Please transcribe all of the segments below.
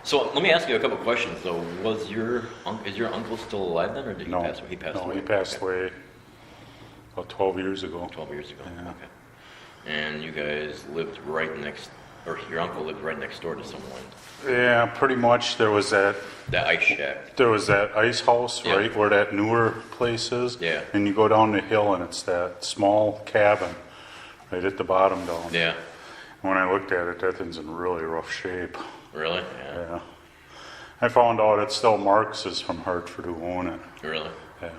So let me ask you a couple questions though. Is your uncle still alive then, or did he pass away? He passed away. No, he passed away about 12 years ago. 12 years ago. Yeah. Okay. And you guys lived right next, or your uncle lived right next door to Summerwind. Yeah, pretty much. There was that Ice shack. There was that ice house, Yeah. right, where that newer place is. Yeah. And you go down the hill, and it's that small cabin right at the bottom down. Yeah. When I looked at it, that thing's in really rough shape. Really? Yeah. Yeah. I found out it's still Marx's from Hartford who own it. Really? Yeah.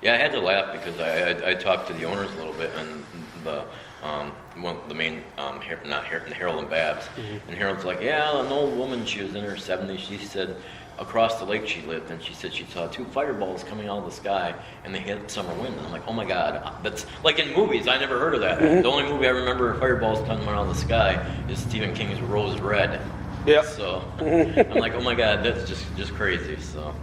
Yeah, I had to laugh because I talked to the owners a little bit, and the main Harold and Babs, and Harold's like, yeah, an old woman, she was in her 70s. She said across the lake she lived, and she said she saw 2 fireballs coming out of the sky, and they hit Summerwind. And I'm like, oh my God, that's like in movies. I never heard of that. The only movie I remember fireballs coming out of the sky is Stephen King's Rose Red. Yeah. So I'm like, oh my God, that's just crazy. So.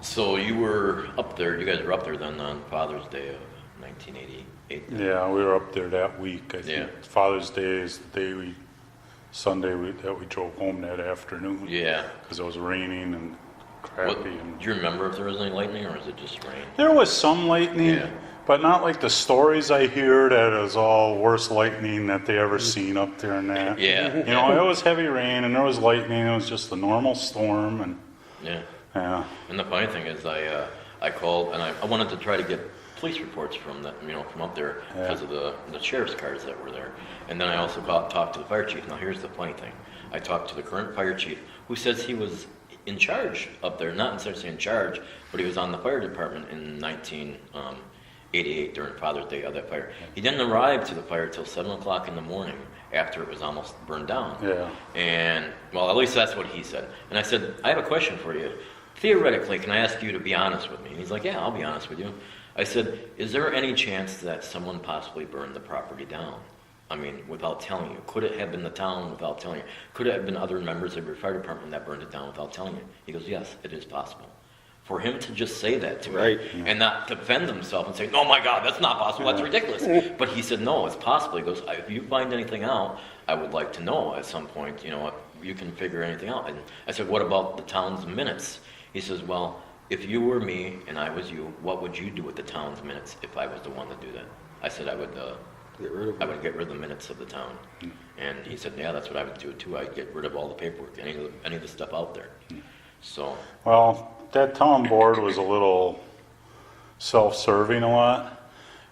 So you were up there, you guys were up there then on Father's Day of 1988? Yeah, we were up there that week. I think Yeah. Father's Day is the day Sunday that we drove home that afternoon. Yeah. Because it was raining and crappy. And Do you remember if there was any lightning, or was it just rain? there was some lightning, Yeah. but not like the stories I hear that it was all worst lightning that they ever seen up there and that. Yeah. You know, it was heavy rain and there was lightning. It was just a normal storm, and Yeah. yeah. And the funny thing is, I called and I wanted to try to get police reports from that, from up there because of the sheriff's cars that were there. And then I also talked to the fire chief. Now here's the funny thing: I talked to the current fire chief, who says he was in charge up there, not necessarily in charge, but he was on the fire department in 1988 during Father's Day of that fire. He didn't arrive to the fire till 7 o'clock in the morning after it was almost burned down. Yeah. And, well, at least that's what he said. And I said, I have a question for you. Theoretically, can I ask you to be honest with me? And he's like, yeah, I'll be honest with you. I said, is there any chance that someone possibly burned the property down? I mean, without telling you. Could it have been the town without telling you? Could it have been other members of your fire department that burned it down without telling you? He goes, yes, it is possible. For him to just say that to me and not defend himself and say, oh my God, that's not possible, that's ridiculous. But he said, no, it's possible. He goes, if you find anything out, I would like to know at some point, you can figure anything out. And I said, what about the town's minutes? He says, well, if you were me and I was you, what would you do with the town's minutes if I was the one to do that? I said, I would get rid of the minutes of the town. And he said, yeah, that's what I would do too. I'd get rid of all the paperwork, any of the stuff out there. So. Well, that town board was a little self-serving a lot.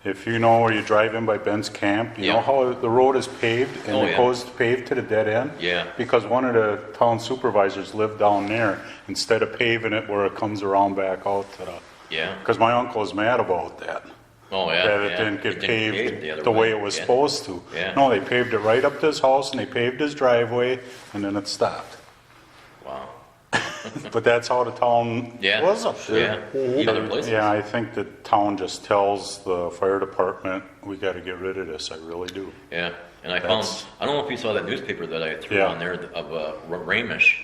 If you know where you drive in by Ben's Camp, you know how the road is paved and it goes paved to the dead end? Yeah. Because one of the town supervisors lived down there instead of paving it where it comes around back out to the... Yeah. Because my uncle was mad about that. Oh, yeah. That it didn't get paved the way it was supposed to. Yeah. No, they paved it right up to his house and they paved his driveway and then it stopped. Wow. But that's how the town was up there. Yeah. Other places. Yeah, I think the town just tells the fire department, we got to get rid of this. I really do. Yeah, and I don't know if you saw that newspaper that I threw on there of Ramish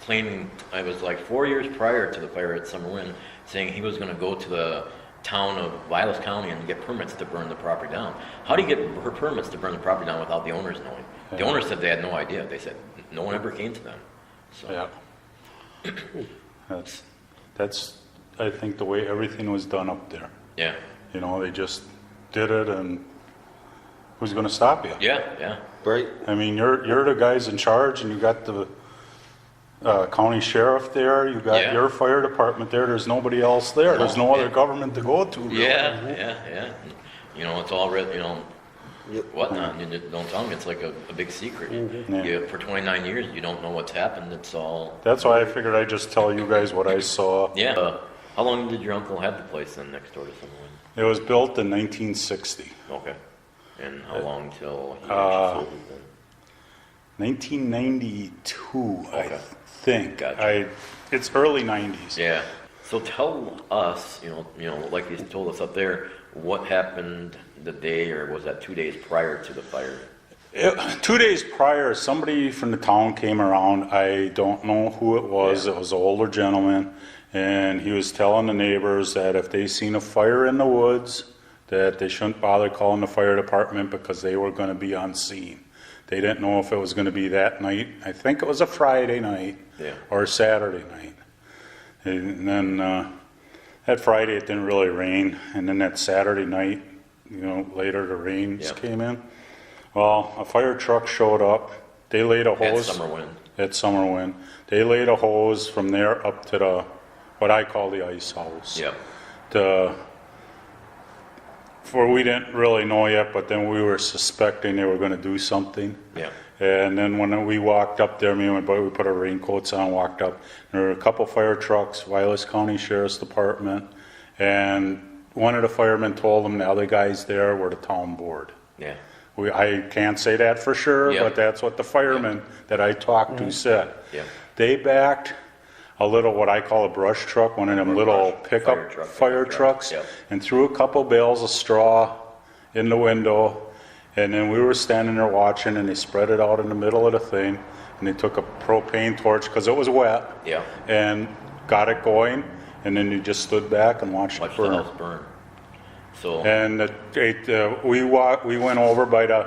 claiming, I was like 4 years prior to the fire at Summerwind, saying he was going to go to the town of Vilas County and get permits to burn the property down. How do you get permits to burn the property down without the owners knowing? Yeah. The owners said they had no idea. They said no one ever came to them. So. Yeah. That's I think the way everything was done up there. Yeah. They just did it, and who's going to stop you? Yeah. Right. I mean, you're the guys in charge, and you got the county sheriff there. You got your fire department there. There's nobody else there. There's no other government to go to. Really. Yeah. It's all whatnot. Don't tell me it's like a big secret. For 29 years, you don't know what's happened. It's all. That's why I figured I'd just tell you guys what I saw. Yeah. How long did your uncle have the place then next door to Summerwind? It was built in 1960. Okay. And how long till he actually sold it then? 1992, I think. Gotcha. It's early 90s. Yeah. So tell us, like you told us up there, what happened the day, or was that 2 days prior to the fire? 2 days prior, somebody from the town came around. I don't know who it was. It was an older gentleman, and he was telling the neighbors that if they seen a fire in the woods, that they shouldn't bother calling the fire department because they were going to be on scene. They didn't know if it was gonna be that night. I think it was a Friday night. Yeah. Or a Saturday night. And then, that Friday it didn't really rain, and then that Saturday night, later the rains Yep. came in. Well, a fire truck showed up. They laid a hose. At Summerwind. They laid a hose from there up to what I call the ice house. Yep. We didn't really know yet, but then we were suspecting they were gonna do something. Yeah. And then when we walked up there, me and my buddy, we put our raincoats on, walked up. There were a couple fire trucks, Vilas County Sheriff's Department, and one of the firemen told them the other guys there were the town board. Yeah. I can't say that for sure, Yep. but that's what the firemen that I talked to said. Yep. They backed a little, what I call a brush truck, one of them little pickup fire trucks, Yep. and threw a couple bales of straw in the window. And then we were standing there watching, and they spread it out in the middle of the thing, and they took a propane torch, because it was wet, Yeah. and got it going, and then you just stood back and watched Watch it the burn. house burn. So. And we went over by the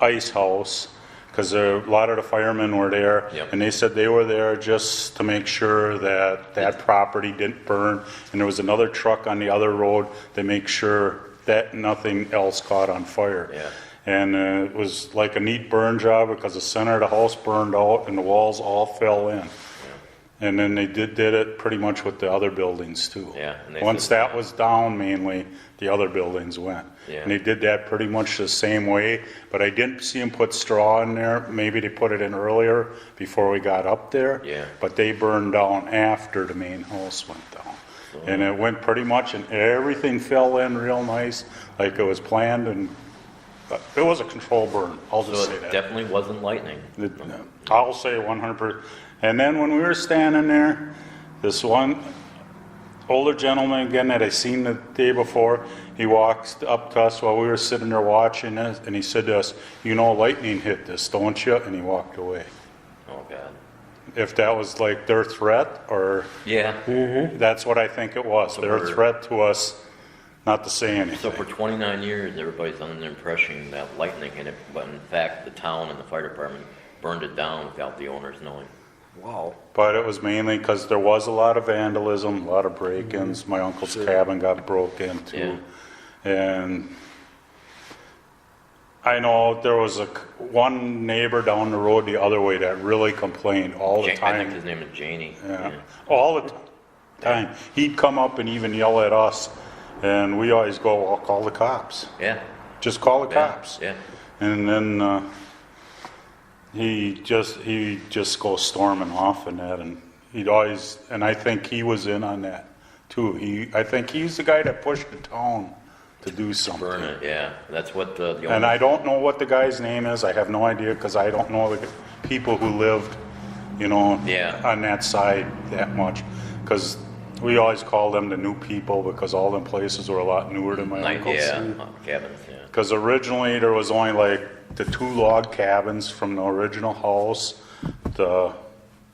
ice house, because a lot of the firemen were there, Yep. and they said they were there just to make sure that property didn't burn, and there was another truck on the other road to make sure that nothing else caught on fire. Yeah. And it was like a neat burn job, because the center of the house burned out and the walls all fell in. And then they did it pretty much with the other buildings too. Yeah, and they Once said- that was down mainly, the other buildings went. Yeah. And they did that pretty much the same way, but I didn't see them put straw in there. Maybe they put it in earlier before we got up there. Yeah. But they burned down after the main house went down. And it went pretty much, and everything fell in real nice, like it was planned, and it was a control burn, I'll just So say it that. definitely wasn't lightning. I'll say 100%. And then when we were standing there, this one older gentleman again that I seen the day before, he walks up to us while we were sitting there watching this, and he said to us, lightning hit this, don't you? And he walked away. Oh, God. If that was like their threat, or Yeah. that's what I think it was, their we're- threat to us not to say anything. So for 29 years, everybody's under the impression that lightning hit it, but in fact, the town and the fire department burned it down without the owners knowing. Wow. But it was mainly because there was a lot of vandalism, a lot of break-ins. My uncle's cabin got broke into. And I know there was one neighbor down the road the other way that really complained all the I time. think his name is Janie. Yeah, all the time. He'd come up and even yell at us, and we always go, "Well, call the cops. Yeah. Just call the Yeah. cops." Yeah. And then he just goes storming off and that, and and I think he was in on that too. I think he's the guy that pushed the town to do something. Burn it, yeah. That's what the And owners. I don't know what the guy's name is. I have no idea, because I don't know the people who lived, Yeah. on that side that much. Because we always call them the new people, because all them places were a lot newer than my uncle's. Yeah, cabins, yeah. Because originally there was only like the 2 log cabins from the original house,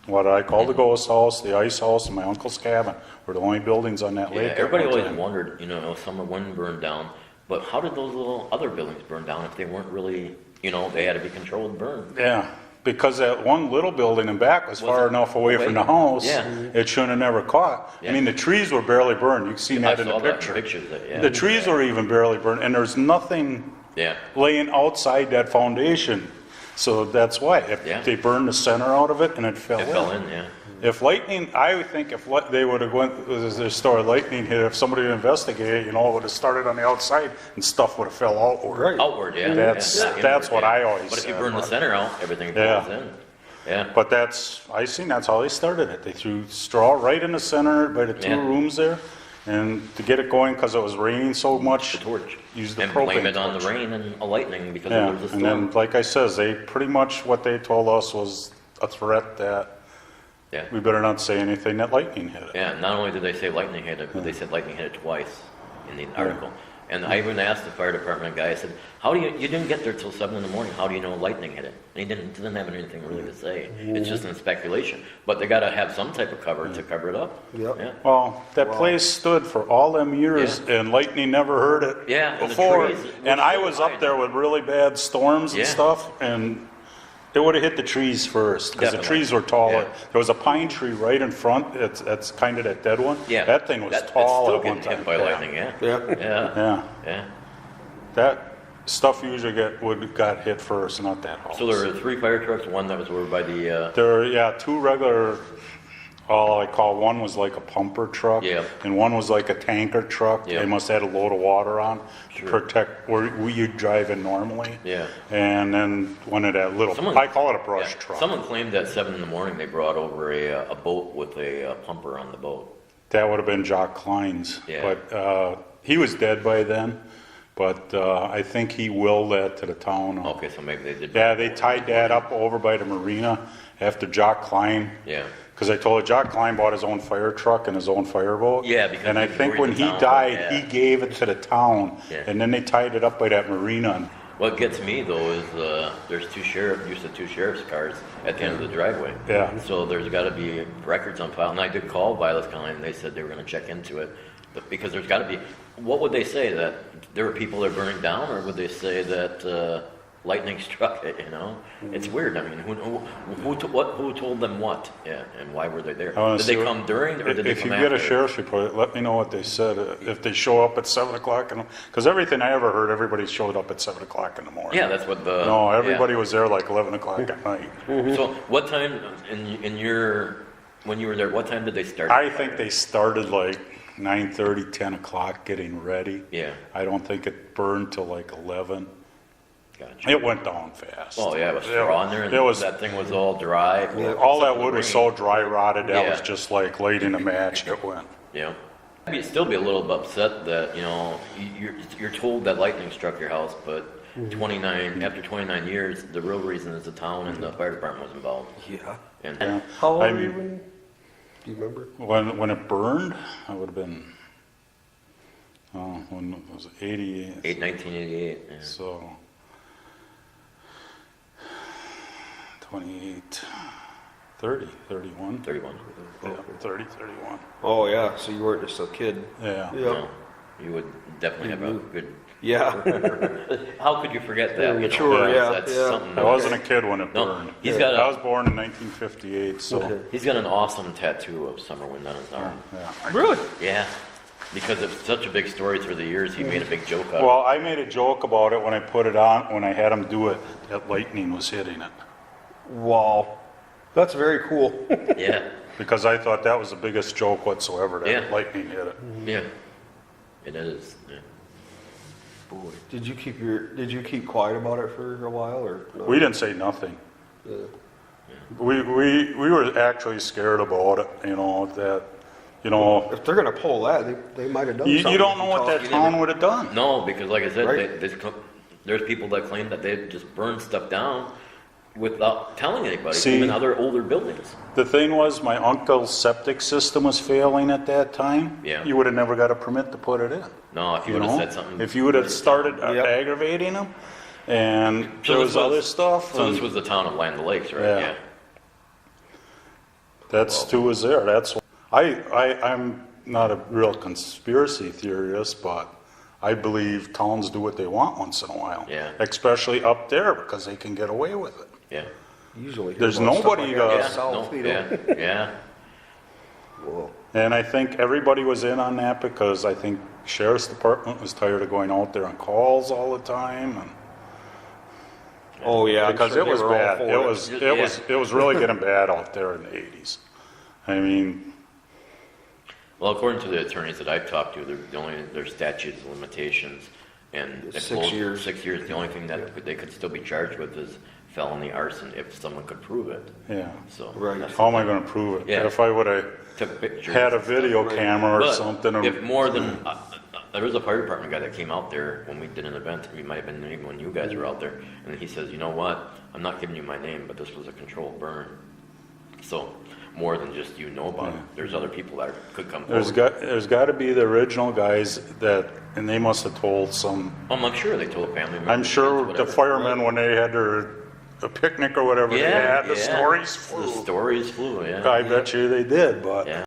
what I call the ghost house, the ice house, and my uncle's cabin were the only buildings on that Yeah, lake. at everybody one always time. wondered, Summerwind burned down, but how did those little other buildings burn down if they weren't really, they had to be controlled burn? Yeah, because that one little building in back was far Wasn't enough away from the away. house, Yeah. it shouldn't have never caught. I Yeah. mean, the trees were barely burned. You've seen I that in the saw that in picture. pictures, yeah. The trees were even barely burned, and there's nothing Yeah, laying outside that foundation. So that's why, if Yeah. they burned the center out of it and it fell it in. fell in, yeah. If lightning, I would think if they would have went, their story lightning hit, if somebody would investigate, it would have started on the outside and stuff would have fell outward. Right. Outward, yeah. That's- yeah, not that's inward, what yeah. I always But if you said, burn the but- center out, everything Yeah. falls in. Yeah, But I seen that's how they started it. They threw straw right in the center by the 2 Yeah. rooms there. And to get it going, because it was raining so much, the torch. use the And propane blame it on the torch. rain and a lightning because Yeah, there was a and storm. then, like I says, they pretty much, what they told us was a threat that Yeah. we better not say anything that lightning hit it. Yeah, not only did they say lightning hit it, but they said lightning hit it twice in the article. And I even asked the fire department guy, I said, how do you didn't get there till 7 in the morning, how do you know lightning hit it? And he didn't have anything really to say. It's just in speculation. But they gotta have some type of cover to cover it up. Yep. Yeah. Well, that place stood for all them years, and lightning never heard it Yeah, and the before. trees were And I so was high. up there with really bad storms and Yeah. stuff, and It would have hit the trees first, because the Definitely. trees were taller. Yeah. There was a pine tree right in front, that's kind of that dead one. Yeah. That thing was It's tall still at one getting hit time. by Yeah. lightning, yeah. Yeah. Yeah, Yeah, yeah. that stuff usually got hit first, not that house. So there were 3 fire trucks, one that was over by the, There were, yeah, 2 regular, all I call, one was like a pumper truck. Yeah. And one was like a tanker truck. Yeah. They must have had a load of water on to Sure. protect where you'd drive in normally. Yeah. And then one of that little, Someone- I call it a brush yeah. truck. Someone claimed at 7 in the morning they brought over a boat with a pumper on the boat. That would have been Jock Klein's. Yeah. But he was dead by then. But I think he willed that to the town. Okay, so maybe they did. Yeah, they tied that up over by the marina after Jock Klein. Yeah. Because I told you, Jock Klein bought his own fire truck and his own fireboat. Yeah, because And I he think worried when the he town, died, yeah. he gave it to the town. Yeah. And then they tied it up by that marina. What gets me though is there's two sheriff's cars at the end of the driveway. Yeah. So there's got to be records on file. And I did call Violet County and they said they were going to check into it. But because there's got to be, what would they say, that there were people that are burning down, or would they say that lightning struck it? You know, it's weird. I mean, who told them what? Yeah, and why were they there? I wanna Did see they what- come during, or did they If come you after? get a sheriff's report, let me know what they said. If they show up at 7 o'clock, because everything I ever heard, everybody showed up at 7 o'clock in the morning. Yeah, that's what the. No, yeah. everybody was there like 11 o'clock at night. So what time in your when you were there? What time did they start? I think they started like 9:30, 10 o'clock getting ready. Yeah, I don't think it burned till like 11. gotcha. It went down fast. Oh yeah, it was straw in there, and It was, that thing was all dry. all that wood was so dry rotted, that Yeah. was just like lighting a match, it went. Yeah. I'd still be a little bit upset that, you know, you're told that lightning struck your house, but after 29 years, the real reason is the town and the fire department was involved. Yeah. And Yeah. How old I were you mean, when, do you remember? When it burned, I would have been, when it was 88, 1988. Yeah. so 28, 30, 31. 31. Yeah, 30, 31. Oh, yeah, so you weren't just a kid. Yeah. Yeah. No, you would definitely have a good. Yeah. How could you forget that? You know, Mature, yeah, that's yeah. something. I wasn't a kid when it No, burned. he's got a- I was born in 1958, so. Okay. He's got an awesome tattoo of Summerwind on his arm. Yeah. Really? Yeah, because it's such a big story through the years. He made a big joke out of it. Well, I made a joke about it when I put it on, when I had him do it, that lightning was hitting it. Wow. That's very cool. Yeah, Because I thought that was the biggest joke whatsoever, Yeah. that lightning hit it. yeah, it is. Yeah. Boy. Did you keep quiet about it for a while, or? No? We didn't say nothing. Yeah. We were actually scared about it, you know, that, you know, If they're gonna pull that, they might have done something. you don't know if what talk- that town would have done. No, because like I said, Right. there's people that claim that they just burned stuff down without telling anybody, See- even other older buildings. The thing was, my uncle's septic system was failing at that time. Yeah. You would have never got a permit to put it in. No, if you You would have know, said something. if you would have started Yep. aggravating them, and So there this was other stuff. So and this was the town of Land Lakes, right? Yeah. That's too was there. That's I'm not a real conspiracy theorist, but I believe towns do what they want once in a while. Yeah. Especially up there because they can get away with it. Yeah. Usually. hear There's about stuff nobody, like that Yeah. south, No, you know? yeah. Yeah. Whoa. And I think everybody was in on that because I think sheriff's department was tired of going out there on calls all the time, and Oh yeah. I'm because sure it they was were all bad. for It was really getting bad out there in the 80s. I mean, Well, according to the attorneys that I've talked to, there's statutes of limitations, and It's if 6 those- years. 6 years. The only thing that they could still be charged with is felony arson if someone could prove it. yeah. So Right. that's How am I going to prove it? Yeah. If I would have took pictures. had a video camera or But something, if more than there was a fire department guy that came out there when we did an event. It might have been even when you guys were out there, and he says, "You know what? I'm not giving you my name, but this was a controlled burn." So more than just you know about it. There's other people that could come forward. there's got to be the original guys that, and they must have told some. I'm sure they told family members. I'm sure the whatever. firemen when they had a picnic or whatever they Yeah, had, the yeah. stories The flew. stories flew. Yeah. I bet you they did, but. Yeah.